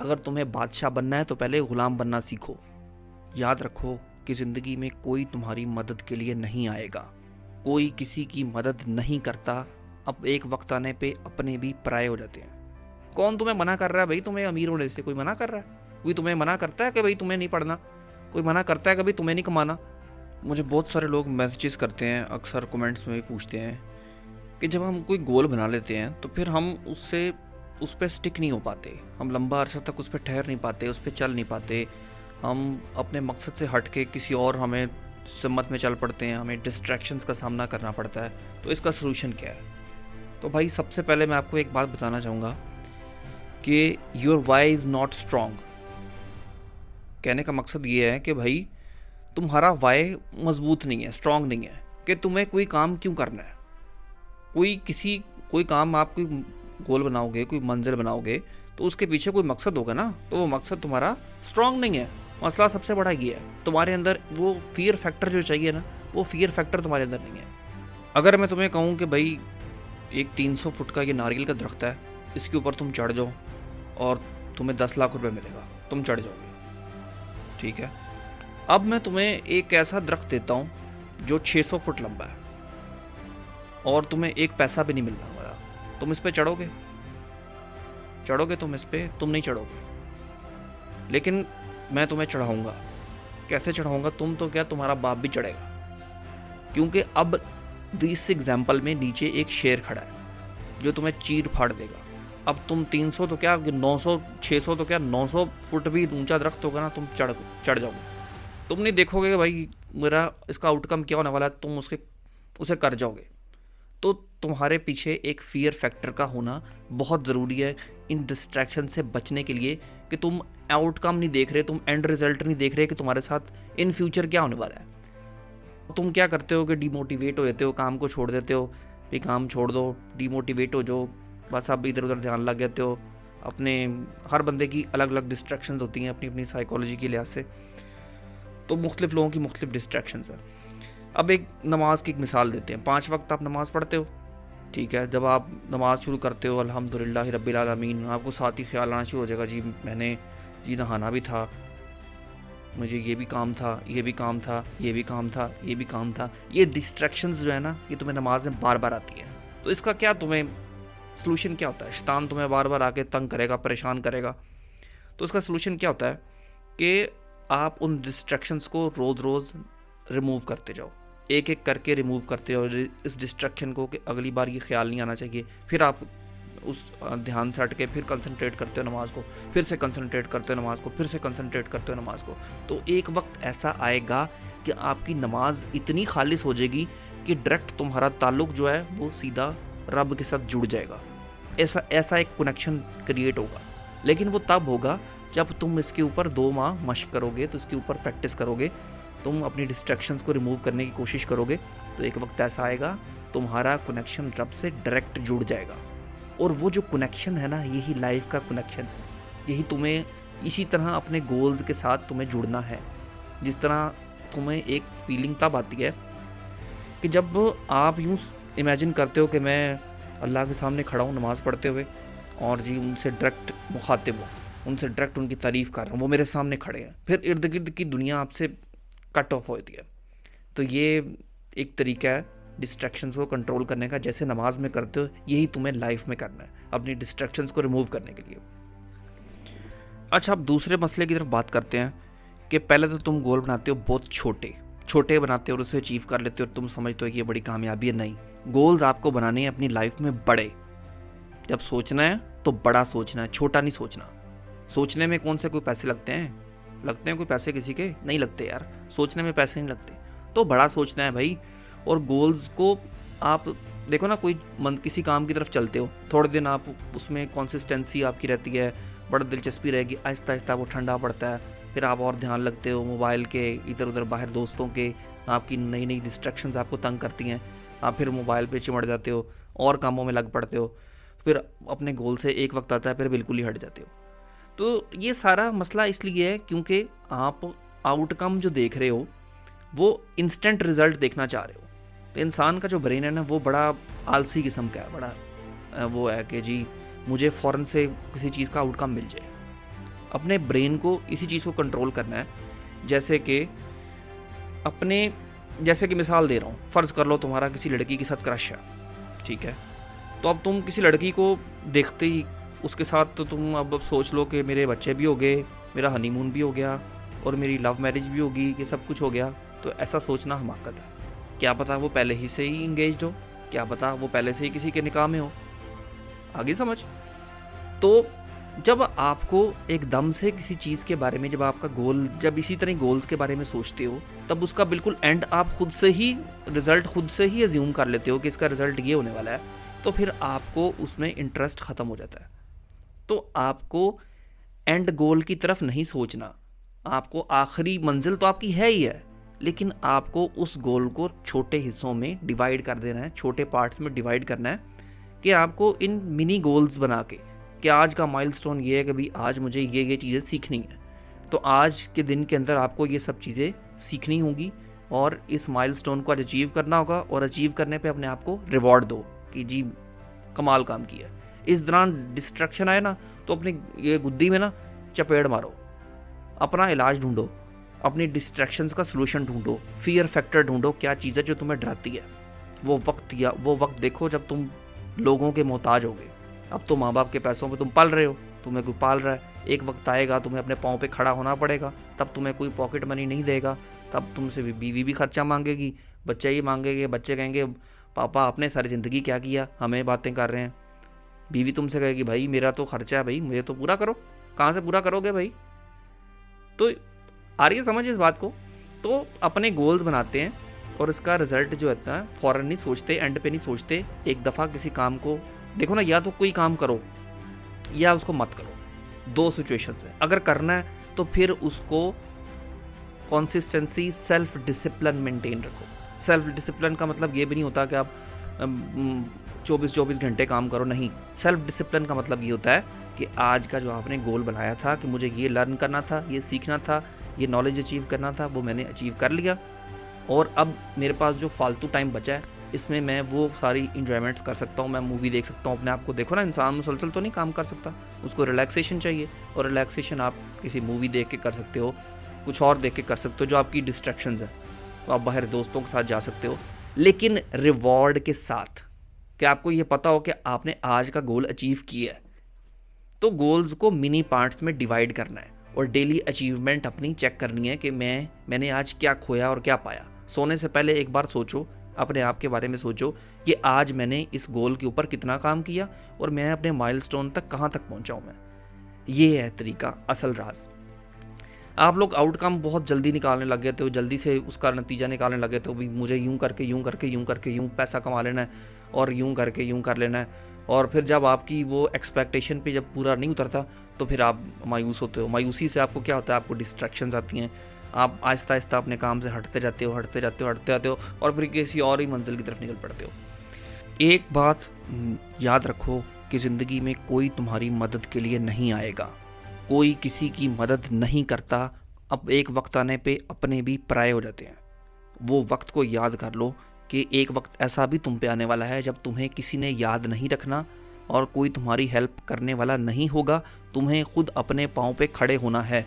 अगर तुम्हें बादशाह बनना है तो पहले गुलाम बनना सीखो। याद रखो कि ज़िंदगी में कोई तुम्हारी मदद के लिए नहीं आएगा, कोई किसी की मदद नहीं करता। अब एक वक्त आने पे अपने भी पराये हो जाते हैं। कौन तुम्हें मना कर रहा है भाई तुम्हें अमीर होने से? कोई मना कर रहा है? कोई तुम्हें मना करता है कि भाई तुम्हें नहीं पढ़ना? कोई मना करता है कि भाई तुम्हें नहीं कमाना? मुझे बहुत सारे लोग मैसेजेस करते हैं, अक्सर कमेंट्स में भी पूछते हैं कि जब हम कोई गोल बना लेते हैं तो फिर हम उस पर स्टिक नहीं हो पाते, हम लंबा अरसा तक उस पर ठहर नहीं पाते, उस पर चल नहीं पाते। हम अपने मकसद से हट के किसी और हमें सम्मत में चल पड़ते हैं, हमें डिस्ट्रैक्शंस का सामना करना पड़ता है। तो इसका सलूशन क्या है? तो भाई सबसे पहले मैं आपको एक बात बताना चाहूँगा कि your why is not strong. कहने का मकसद ये है कि भाई तुम्हारा वाई मजबूत नहीं है, स्ट्रॉन्ग नहीं है कि तुम्हें कोई काम क्यों करना है। कोई काम आप कोई गोल बनाओगे, कोई मंजिल बनाओगे तो उसके पीछे कोई मकसद होगा ना, तो वो मकसद तुम्हारा स्ट्रॉन्ग नहीं है। मसला सबसे बड़ा ये है, तुम्हारे अंदर वो फियर फैक्टर जो चाहिए ना, वो फियर फैक्टर तुम्हारे अंदर नहीं है। अगर मैं तुम्हें कहूँ कि भाई एक 300 फुट का ये नारियल का दरख्त है, इसके ऊपर तुम चढ़ जाओ और तुम्हें 10 लाख रुपए मिलेगा, तुम चढ़ जाओगे, ठीक है। अब मैं तुम्हें एक ऐसा दरख्त देता हूँ जो 600 फुट लंबा है और तुम्हें एक पैसा भी नहीं मिल रहा होगा, तुम इस पे चढ़ोगे? चढ़ोगे तुम इस पे? तुम नहीं चढ़ोगे। लेकिन मैं तुम्हें चढ़ाऊँगा। कैसे चढ़ाऊँगा? तुम तो क्या, तुम्हारा बाप भी चढ़ेगा। क्योंकि अब इस एग्जाम्पल में नीचे एक शेर खड़ा है जो तुम्हें चीर फाड़ देगा। अब तुम 300 तो क्या 900, 600 तो क्या 900 फुट भी ऊंचा दरख्त होगा ना, तुम चढ़ जाओगे। तुम नहीं देखोगे कि भाई मेरा इसका आउटकम क्या होने वाला है, तुम उसे कर जाओगे। तो तुम्हारे पीछे एक फियर फैक्टर का होना बहुत ज़रूरी है इन डिस्ट्रैक्शन से बचने के लिए, कि तुम आउटकम नहीं देख रहे, तुम एंड रिजल्ट नहीं देख रहे कि तुम्हारे साथ इन फ्यूचर क्या होने वाला है। तुम क्या करते हो कि डिमोटिवेट हो जाते हो, काम को छोड़ देते हो, भी काम छोड़ दो, डिमोटिवेट हो जाओ, बस अब इधर उधर ध्यान लग जाते हो अपने। हर बंदे की अलग अलग डिस्ट्रैक्शंस होती हैं अपनी अपनी साइकोलॉजी के लिहाज से, तो मुख्तलिफ लोगों की मुख्तलिफ डिस्ट्रैक्शंस हैं। अब एक नमाज की एक मिसाल देते हैं। 5 वक्त आप नमाज़ पढ़ते हो, ठीक है। जब आप नमाज़ शुरू करते हो अल्हम्दुलिल्लाह रब्बिल आलमीन, आपको साथ ही ख्याल आना शुरू हो जाएगा, जी मैंने जी नहाना भी था, मुझे ये भी काम था, ये भी काम था, ये भी काम था, ये भी काम था। ये डिस्ट्रैक्शंस जो है ना, ये तुम्हें नमाज में बार बार आती है। तो इसका क्या तुम्हें सलूशन क्या होता है? शैतान तुम्हें बार बार आके तंग करेगा, परेशान करेगा। तो इसका सलूशन क्या होता है कि आप उन डिस्ट्रैक्शंस को रोज़ रोज़ रिमूव करते जाओ, एक एक करके रिमूव करते हो इस डिस्ट्रैक्शन को, कि अगली बार ये ख्याल नहीं आना चाहिए। फिर आप उस ध्यान से हट के फिर कंसंट्रेट करते हो नमाज को, फिर से कंसंट्रेट करते हो नमाज को, फिर से कंसंट्रेट करते हो नमाज को। तो एक वक्त ऐसा आएगा कि आपकी नमाज इतनी खालिस हो जाएगी कि डायरेक्ट तुम्हारा ताल्लुक जो है वो सीधा रब के साथ जुड़ जाएगा। ऐसा एक कनेक्शन क्रिएट होगा। लेकिन वो तब होगा जब तुम इसके ऊपर 2 माह मशक करोगे, तो इसके ऊपर प्रैक्टिस करोगे, तुम अपनी डिस्ट्रैक्शंस को रिमूव करने की कोशिश करोगे, तो एक वक्त ऐसा आएगा तुम्हारा कनेक्शन रब से डायरेक्ट जुड़ जाएगा। और वो जो कनेक्शन है ना, यही लाइफ का कनेक्शन है। यही तुम्हें इसी तरह अपने गोल्स के साथ तुम्हें जुड़ना है। जिस तरह तुम्हें एक फीलिंग तब आती है कि जब आप यूँ इमेजिन करते हो कि मैं अल्लाह के सामने खड़ा हूँ नमाज़ पढ़ते हुए, और जी उनसे डायरेक्ट मुखातिब हूँ, उनसे डायरेक्ट उनकी तारीफ़ कर रहा हूँ, वो मेरे सामने खड़े हैं, फिर इर्द गिर्द की दुनिया आपसे कट ऑफ होती है। तो ये एक तरीका है डिस्ट्रैक्शंस को कंट्रोल करने का, जैसे नमाज में करते हो यही तुम्हें लाइफ में करना है, अपनी डिस्ट्रैक्शंस को रिमूव करने के लिए। अच्छा, अब दूसरे मसले की तरफ बात करते हैं कि पहले तो तुम गोल बनाते हो बहुत छोटे बनाते हो और उसे अचीव कर लेते हो और तुम समझते हो कि ये बड़ी कामयाबी है। नहीं, गोल्स आपको बनाने हैं अपनी लाइफ में बड़े। जब सोचना है तो बड़ा सोचना है, छोटा नहीं सोचना। सोचने में कौन से कोई पैसे लगते हैं कोई पैसे किसी के? नहीं लगते यार, सोचने में पैसे नहीं लगते। तो बड़ा सोचना है भाई। और गोल्स को आप देखो ना, किसी काम की तरफ चलते हो, थोड़े दिन आप उसमें कंसिस्टेंसी आपकी रहती है, बड़ा दिलचस्पी रहेगी, आहिस्ता आहिस्ता वो ठंडा पड़ता है, फिर आप और ध्यान लगते हो मोबाइल के इधर उधर, बाहर दोस्तों के, आपकी नई नई डिस्ट्रैक्शंस आपको तंग करती हैं, आप फिर मोबाइल पे चिमट जाते हो और कामों में लग पड़ते हो, फिर अपने गोल से एक वक्त आता है फिर बिल्कुल ही हट जाते हो। तो ये सारा मसला इसलिए है क्योंकि आप आउटकम जो देख रहे हो वो इंस्टेंट रिजल्ट देखना चाह रहे हो। तो इंसान का जो ब्रेन है ना, वो बड़ा आलसी किस्म का है, बड़ा वो है कि जी मुझे फ़ौरन से किसी चीज़ का आउटकम मिल जाए। अपने ब्रेन को इसी चीज़ को कंट्रोल करना है। जैसे कि मिसाल दे रहा हूँ, फ़र्ज़ कर लो तुम्हारा किसी लड़की के साथ क्रश है, ठीक है। तो अब तुम किसी लड़की को देखते ही उसके साथ तो तुम अब सोच लो कि मेरे बच्चे भी हो गए, मेरा हनीमून भी हो गया और मेरी लव मैरिज भी होगी, ये सब कुछ हो गया। तो ऐसा सोचना हमाकत है। क्या पता वो पहले ही से ही इंगेज्ड हो, क्या पता वो पहले से ही किसी के निकाह में हो। आगे समझ। तो जब आपको एकदम से किसी चीज़ के बारे में, जब आपका गोल, जब इसी तरह गोल्स के बारे में सोचते हो, तब उसका बिल्कुल एंड आप खुद से ही रिजल्ट खुद से ही अज्यूम कर लेते हो कि इसका रिजल्ट ये होने वाला है, तो फिर आपको उसमें इंटरेस्ट ख़त्म हो जाता है। तो आपको एंड गोल की तरफ नहीं सोचना, आपको आखिरी मंजिल तो आपकी है ही है, लेकिन आपको उस गोल को छोटे हिस्सों में डिवाइड कर देना है, छोटे पार्ट्स में डिवाइड करना है कि आपको इन मिनी गोल्स बना के कि आज का माइलस्टोन ये है कि भाई आज मुझे ये चीज़ें सीखनी है, तो आज के दिन के अंदर आपको ये सब चीज़ें सीखनी होगी और इस माइलस्टोन को आज अचीव करना होगा, और अचीव करने पे अपने आप को रिवॉर्ड दो कि जी कमाल काम किया। इस दौरान डिस्ट्रैक्शन आए ना तो अपनी ये गुद्दी में ना चपेड़ मारो, अपना इलाज ढूंढो, अपनी डिस्ट्रैक्शंस का सलूशन ढूंढो, फियर फैक्टर ढूंढो, क्या चीज़ है जो तुम्हें डराती है। वो वक्त देखो जब तुम लोगों के मोहताज होगे। अब तो माँ बाप के पैसों पे तुम पल रहे हो, तुम्हें कोई पाल रहा है, एक वक्त आएगा तुम्हें अपने पाँव पे खड़ा होना पड़ेगा, तब तुम्हें कोई पॉकेट मनी नहीं देगा, तब तुमसे बीवी भी खर्चा मांगेगी, बच्चे ही मांगेंगे, बच्चे कहेंगे पापा आपने सारी ज़िंदगी क्या किया, हमें बातें कर रहे हैं। बीवी तुमसे कहेगी भाई मेरा तो खर्चा है, भाई मुझे तो पूरा करो। कहाँ से पूरा करोगे भाई। तो आ रही है समझ इस बात को। तो अपने गोल्स बनाते हैं और इसका रिजल्ट जो होता है फ़ौरन नहीं सोचते, एंड पे नहीं सोचते। एक दफ़ा किसी काम को देखो ना, या तो कोई काम करो या उसको मत करो, दो सिचुएशन है। अगर करना है तो फिर उसको कंसिस्टेंसी, सेल्फ डिसिप्लिन मेंटेन रखो। सेल्फ डिसिप्लिन का मतलब ये भी नहीं होता कि आप 24 घंटे काम करो, नहीं। सेल्फ डिसिप्लिन का मतलब ये होता है कि आज का जो आपने गोल बनाया था कि मुझे ये लर्न करना था, ये सीखना था, ये नॉलेज अचीव करना था, वो मैंने अचीव कर लिया, और अब मेरे पास जो फालतू टाइम बचा है इसमें मैं वो सारी इंजॉयमेंट कर सकता हूँ, मैं मूवी देख सकता हूँ। अपने आप को देखो ना, इंसान मुसलसल तो नहीं काम कर सकता, उसको रिलैक्सेशन चाहिए, और रिलैक्सेशन आप किसी मूवी देख के कर सकते हो, कुछ और देख के कर सकते हो जो आपकी डिस्ट्रैक्शंस है। तो आप बाहर दोस्तों के साथ जा सकते हो, लेकिन रिवॉर्ड के साथ कि आपको ये पता हो कि आपने आज का गोल अचीव किया है। तो गोल्स को मिनी पार्ट्स में डिवाइड करना है और डेली अचीवमेंट अपनी चेक करनी है कि मैंने आज क्या खोया और क्या पाया। सोने से पहले एक बार सोचो, अपने आप के बारे में सोचो कि आज मैंने इस गोल के ऊपर कितना काम किया और मैं अपने माइलस्टोन तक कहाँ तक पहुँचा हूँ मैं। ये है तरीका, असल राज। आप लोग आउटकम बहुत जल्दी निकालने लग गए थे, जल्दी से उसका नतीजा निकालने लगे थे, भी मुझे यूं करके यूं पैसा कमा लेना है और यूं करके यूं कर लेना है। और फिर जब आपकी वो एक्सपेक्टेशन पे जब पूरा नहीं उतरता तो फिर आप मायूस होते हो। मायूसी से आपको क्या होता है, आपको डिस्ट्रैक्शंस आती हैं, आप आहिस्ता आहिस्ता अपने काम से हटते जाते हो और फिर किसी और ही मंजिल की तरफ निकल पड़ते हो। एक बात याद रखो कि ज़िंदगी में कोई तुम्हारी मदद के लिए नहीं आएगा, कोई किसी की मदद नहीं करता। अब एक वक्त आने पे अपने भी पराये हो जाते हैं। वो वक्त को याद कर लो कि एक वक्त ऐसा भी तुम पे आने वाला है जब तुम्हें किसी ने याद नहीं रखना और कोई तुम्हारी हेल्प करने वाला नहीं होगा। तुम्हें खुद अपने पाँव पे खड़े होना है।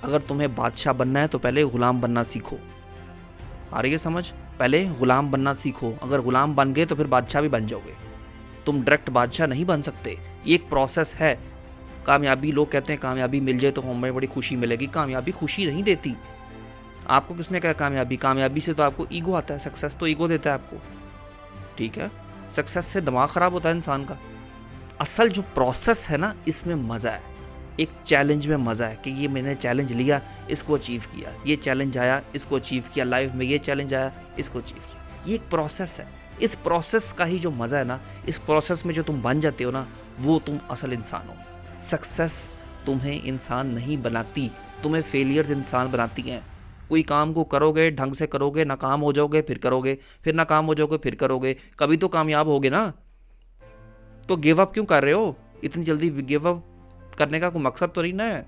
अगर तुम्हें बादशाह बनना है तो पहले गुलाम बनना सीखो। आ रही है समझ? पहले गुलाम बनना सीखो। अगर गुलाम बन गए तो फिर बादशाह भी बन जाओगे। तुम डायरेक्ट बादशाह नहीं बन सकते, ये एक प्रोसेस है। कामयाबी, लोग कहते हैं कामयाबी मिल जाए तो हमें बड़ी खुशी मिलेगी। कामयाबी खुशी नहीं देती। आपको किसने कहा कामयाबी से तो आपको ईगो आता है। सक्सेस तो ईगो देता है आपको, ठीक है। सक्सेस से दिमाग ख़राब होता है इंसान का। असल जो प्रोसेस है ना, इसमें मज़ा है। एक चैलेंज में मज़ा है कि ये मैंने चैलेंज लिया, इसको अचीव किया, ये चैलेंज आया, इसको अचीव किया, लाइफ में ये चैलेंज आया, इसको अचीव किया। ये एक प्रोसेस है। इस प्रोसेस का ही जो मज़ा है ना, इस प्रोसेस में जो तुम बन जाते हो ना, वो तुम असल इंसान हो। सक्सेस तुम्हें इंसान नहीं बनाती, तुम्हें फेलियर्स इंसान बनाती हैं। कोई काम को करोगे, ढंग से करोगे, नाकाम हो जाओगे, फिर करोगे, फिर नाकाम हो जाओगे, फिर करोगे, कभी तो कामयाब होगे ना। तो गिव अप क्यों कर रहे हो? इतनी जल्दी गिव अप करने का कोई मकसद तो नहीं ना है।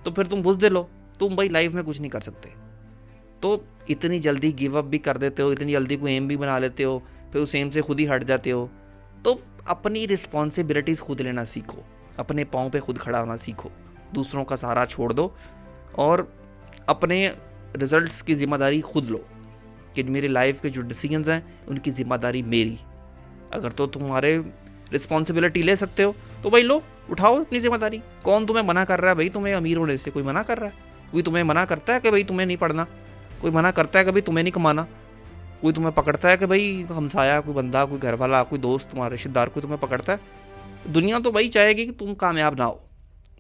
तो फिर तुम बुझ लो, तुम भाई लाइफ में कुछ नहीं कर सकते। तो इतनी जल्दी गिव अप भी कर देते हो, इतनी जल्दी कोई एम भी बना लेते हो, फिर उस एम से खुद ही हट जाते हो। तो अपनी रिस्पॉन्सिबिलिटीज़ खुद लेना सीखो, अपने पाँव पे खुद खड़ा होना सीखो। दूसरों का सहारा छोड़ दो और अपने रिजल्ट्स की ज़िम्मेदारी खुद लो कि मेरी लाइफ के जो डिसीजंस हैं उनकी ज़िम्मेदारी मेरी। अगर तो तुम्हारे रिस्पॉन्सिबिलिटी ले सकते हो तो भाई लो, उठाओ अपनी ज़िम्मेदारी। कौन तुम्हें मना कर रहा है भाई तुम्हें अमीर होने से? कोई मना कर रहा है? कोई तुम्हें मना करता है कि भाई तुम्हें नहीं पढ़ना? कोई मना करता है कि भाई तुम्हें नहीं कमाना? कोई तुम्हें पकड़ता है कि भाई हमसाया, कोई बंदा, कोई घर वाला, कोई दोस्त, तुम्हारे रिश्तेदार, कोई तुम्हें पकड़ता है? दुनिया तो भाई चाहेगी कि तुम कामयाब ना हो।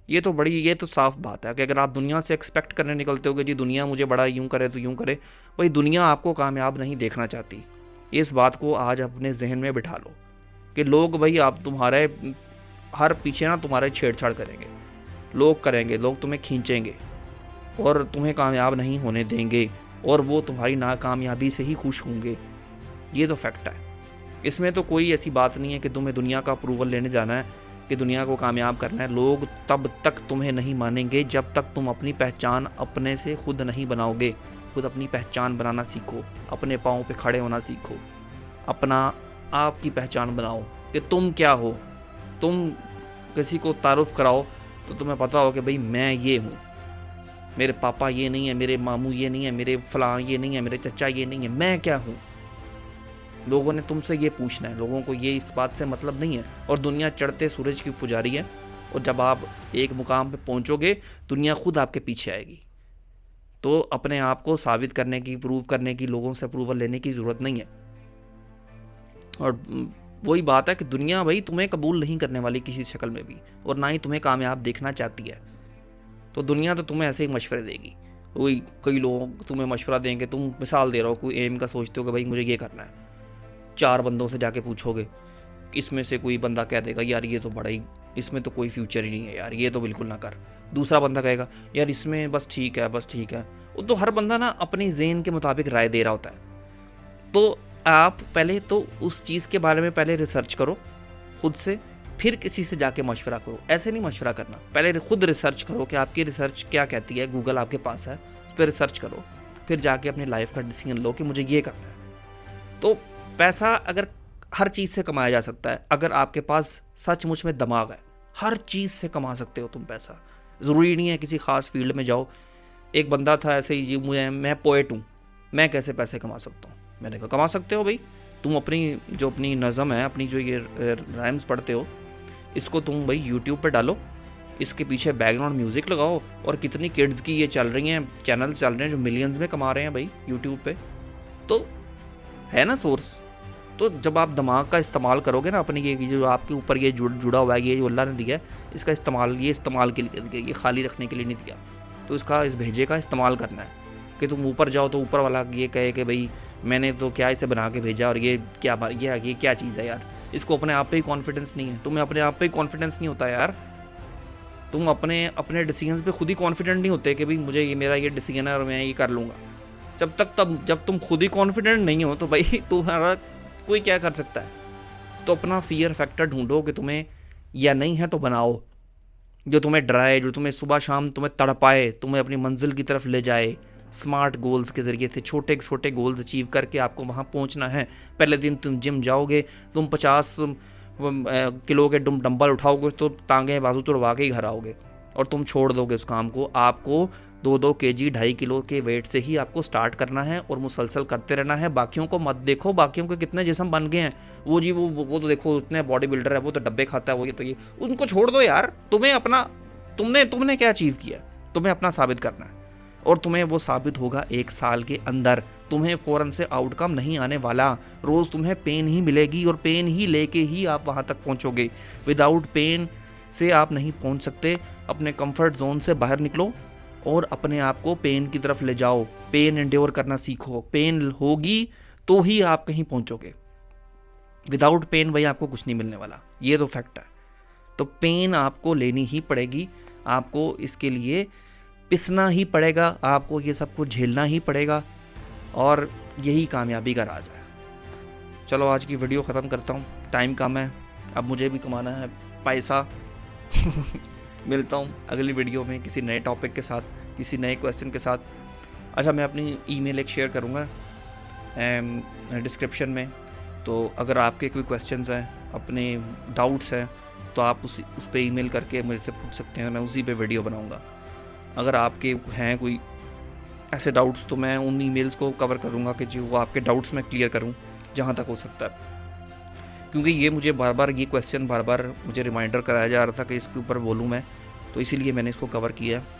ये तो साफ बात है कि अगर आप दुनिया से एक्सपेक्ट करने निकलते हो कि जी दुनिया मुझे बड़ा यूं करे तो यूं करे, भाई दुनिया आपको कामयाब नहीं देखना चाहती। इस बात को आज अपने जहन में बिठा लो कि लोग भाई आप तुम्हारे हर पीछे ना तुम्हारे छेड़छाड़ करेंगे, लोग करेंगे, लोग तुम्हें खींचेंगे और तुम्हें कामयाब नहीं होने देंगे और वो तुम्हारी नाकामयाबी से ही खुश होंगे। ये तो फैक्ट है। इसमें तो कोई ऐसी बात नहीं है कि तुम्हें दुनिया का अप्रूवल लेने जाना है, कि दुनिया को कामयाब करना है। लोग तब तक तुम्हें नहीं मानेंगे जब तक तुम अपनी पहचान अपने से खुद नहीं बनाओगे। खुद अपनी पहचान बनाना सीखो, अपने पाँव पे खड़े होना सीखो, अपना आपकी पहचान बनाओ कि तुम क्या हो। तुम किसी को तारुफ कराओ तो तुम्हें पता हो कि भाई मैं ये हूँ, मेरे पापा ये नहीं है, मेरे मामू ये नहीं है, मेरे फलां ये नहीं है, मेरे चचा ये नहीं है, मैं क्या हूँ। लोगों ने तुमसे ये पूछना है, लोगों को ये इस बात से मतलब नहीं है। और दुनिया चढ़ते सूरज की पुजारी है और जब आप एक मुकाम पे पहुंचोगे दुनिया खुद आपके पीछे आएगी। तो अपने आप को साबित करने की, प्रूव करने की, लोगों से अप्रूवल लेने की ज़रूरत नहीं है। और वही बात है कि दुनिया भाई तुम्हें कबूल नहीं करने वाली किसी शक्ल में भी, और ना ही तुम्हें कामयाब देखना चाहती है। तो दुनिया तो तुम्हें ऐसे ही मशवरे देगी। वही कई लोग तुम्हें मशवरा देंगे, तुम मिसाल दे रहे हो, कोई एम का सोचते हो कि भाई मुझे ये करना है, 4 बंदों से जाके पूछोगे, इसमें से कोई बंदा कह देगा यार ये तो बड़ा ही, इसमें तो कोई फ्यूचर ही नहीं है यार, ये तो बिल्कुल ना कर। दूसरा बंदा कहेगा यार इसमें बस ठीक है, बस ठीक है। वो तो हर बंदा ना अपनी ज़हन के मुताबिक राय दे रहा होता है। तो आप पहले तो उस चीज़ के बारे में पहले रिसर्च करो खुद से, फिर किसी से जाके मशवरा करो। ऐसे नहीं मशवरा करना, पहले खुद रिसर्च करो कि आपकी रिसर्च क्या कहती है। गूगल आपके पास है, उस पर रिसर्च करो, फिर जाके अपनी लाइफ का डिसीजन लो कि मुझे ये करना है। तो पैसा अगर हर चीज़ से कमाया जा सकता है, अगर आपके पास सचमुच में दिमाग है, हर चीज़ से कमा सकते हो तुम पैसा। ज़रूरी नहीं है किसी ख़ास फील्ड में जाओ। एक बंदा था ऐसे ही, मैं पोएट हूँ, मैं कैसे पैसे कमा सकता हूँ? मैंने कहा कमा सकते हो भाई। तुम अपनी नज़म है, अपनी जो ये राइम्स पढ़ते हो, इसको तुम भाई यूट्यूब पे डालो, इसके पीछे बैकग्राउंड म्यूज़िक लगाओ, और कितनी किड्स की ये चल रही हैं, चैनल्स चल रहे हैं जो मिलियंस में कमा रहे हैं भाई यूट्यूब पे। तो है ना सोर्स। तो जब आप दिमाग का इस्तेमाल करोगे ना, अपनी ये जो आपके ऊपर ये जुड़ा हुआ है, ये जो अल्लाह ने दिया है, इसका इस्तेमाल ये इस्तेमाल के लिए दिया, ये खाली रखने के लिए नहीं दिया। तो इसका, इस भेजे का इस्तेमाल करना है कि तुम ऊपर जाओ तो ऊपर वाला ये कहे कि भाई मैंने तो क्या इसे बना के भेजा और ये क्या चीज़ है यार। इसको अपने आप पे ही कॉन्फिडेंस नहीं है, तुम्हें अपने आप पे ही कॉन्फिडेंस नहीं होता यार। तुम अपने डिसीजंस पे खुद ही कॉन्फिडेंट नहीं होते कि भाई मुझे ये मेरा ये डिसीजन है और मैं ये कर लूँगा। जब तुम खुद ही कॉन्फिडेंट नहीं हो तो भाई तुम्हारा कोई क्या कर सकता है। तो अपना फियर फैक्टर ढूंढो कि तुम्हें या नहीं है तो बनाओ, जो तुम्हें डराए, जो तुम्हें सुबह शाम तुम्हें तड़पाए, तुम्हें अपनी मंजिल की तरफ ले जाए। स्मार्ट गोल्स के ज़रिए से छोटे छोटे गोल्स अचीव करके आपको वहाँ पहुँचना है। पहले दिन तुम जिम जाओगे, तुम 50 किलो के डंबल उठाओगे तो टांगें बाजू तोड़वा के ही घर आओगे, और तुम छोड़ दोगे उस काम को। आपको 2-2 kg 2.5 किलो के वेट से ही आपको स्टार्ट करना है और मुसलसल करते रहना है। बाकियों को मत देखो, बाकियों के कितने जिस्म बन गए हैं, वो तो देखो उतने बॉडी बिल्डर है, वो तो डब्बे खाता है, वो ये तो ये, उनको छोड़ दो यार। तुमने क्या अचीव किया, तुम्हें अपना साबित करना है, और तुम्हें वो साबित होगा 1 साल के अंदर। तुम्हें फ़ौरन से आउटकम नहीं आने वाला, रोज़ तुम्हें पेन ही मिलेगी और पेन ही लेके ही आप वहाँ तक पहुँचोगे। विदाउट पेन से आप नहीं पहुँच सकते। अपने कंफर्ट जोन से बाहर निकलो और अपने आप को पेन की तरफ ले जाओ। पेन एंड्योर करना सीखो, पेन होगी तो ही आप कहीं पहुँचोगे। विदाउट पेन भाई आपको कुछ नहीं मिलने वाला, ये तो फैक्ट है। तो पेन आपको लेनी ही पड़ेगी, आपको इसके लिए पिसना ही पड़ेगा, आपको ये सब कुछ झेलना ही पड़ेगा, और यही कामयाबी का राज है। चलो आज की वीडियो ख़त्म करता हूँ, टाइम कम है, अब मुझे भी कमाना है पैसा। मिलता हूँ अगली वीडियो में किसी नए टॉपिक के साथ, किसी नए क्वेश्चन के साथ। अच्छा, मैं अपनी ईमेल एक शेयर करूँगा डिस्क्रिप्शन में, तो अगर आपके कोई क्वेश्चंस हैं, अपने डाउट्स हैं, तो आप उस पर ईमेल करके मेरे से पूछ सकते हैं, मैं उसी पे वीडियो बनाऊंगा। अगर आपके हैं कोई ऐसे डाउट्स तो मैं उन ईमेल्स को कवर करूंगा कि जो आपके डाउट्स मैं क्लियर करूं जहां तक हो सकता है। क्योंकि ये मुझे बार बार ये क्वेश्चन बार बार मुझे रिमाइंडर कराया जा रहा था कि इसके ऊपर बोलूँ मैं, तो इसीलिए मैंने इसको कवर किया है।